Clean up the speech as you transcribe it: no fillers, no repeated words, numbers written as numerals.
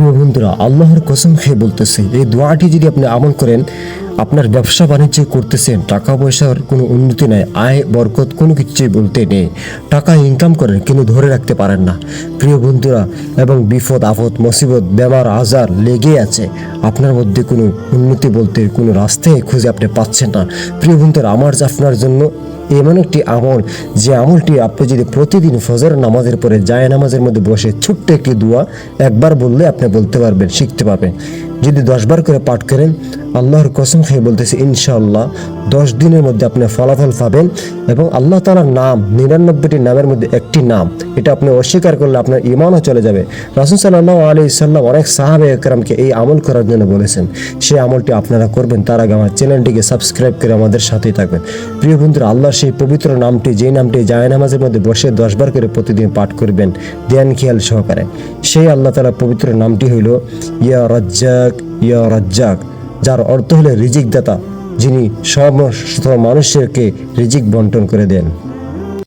প্রিয় বন্ধুরা, আল্লাহর কসম খেয়ে বলতেছে, এই দোয়াটি যদি আপনি আমল করেন, আপনার ব্যবসা বাণিজ্য করতেছেন, টাকা পয়সার কোনো উন্নতি নাই, আয় বরকত কোনো কিছুই বলতে নেই, টাকা ইনকাম করেন কিন্তু ধরে রাখতে পারেন না প্রিয় বন্ধুরা, এবং বিপদ আপদ মুসিবত বেমার আজার লেগে আছে, আপনার মধ্যে কোনো উন্নতি বলতে কোনো রাস্তায় খুঁজে আপনি পাচ্ছেন না। প্রিয় বন্ধুরা, আমার আপনার জন্য এমন একটি আমল, যে আমলটি আপনি যদি প্রতিদিন ফজর নামাজের পরে জায় নামাজের মধ্যে বসে ছোট্ট একটি দোয়া একবার বললে আপনি বলতে পারবেন, শিখতে পারবেন। যদি 10 বার করে পাঠ করেন, আল্লাহর কসম খেয়ে বলতেছে, ইনশাআল্লাহ 10 দিনের মধ্যে আপনি ফলাফল পাবেন। এবং আল্লাহ তাআলার নাম 99টি নামের মধ্যে একটি নাম, এটা আপনি অস্বীকার করলে আপনার ঈমানও চলে যাবে। রাসূল সাল্লাল্লাহু আলাইহি সাল্লাম অনেক সাহাবা একরামকে এই আমল করার জন্য বলেছেন। সেই আমলটি আপনারা করবেন, তার আগে আমার চ্যানেলটিকে সাবস্ক্রাইব করে আমাদের সাথেই থাকবেন। প্রিয় বন্ধুরা, আল্লাহর সেই পবিত্র নামটি, যেই নামটি জায় নামাজের মধ্যে বসে 10 বার করে প্রতিদিন পাঠ করবেন ধ্যান খেয়াল সহকারে, সেই আল্লাহ তাআলার পবিত্র নামটি হইল ইয়া রাজ্জাক, ইয়া রাজ্জাক, যার অর্থ হলো রিজিক দাতা, যিনি সমস্ত মানুষকে রিজিক বন্টন করে দেন।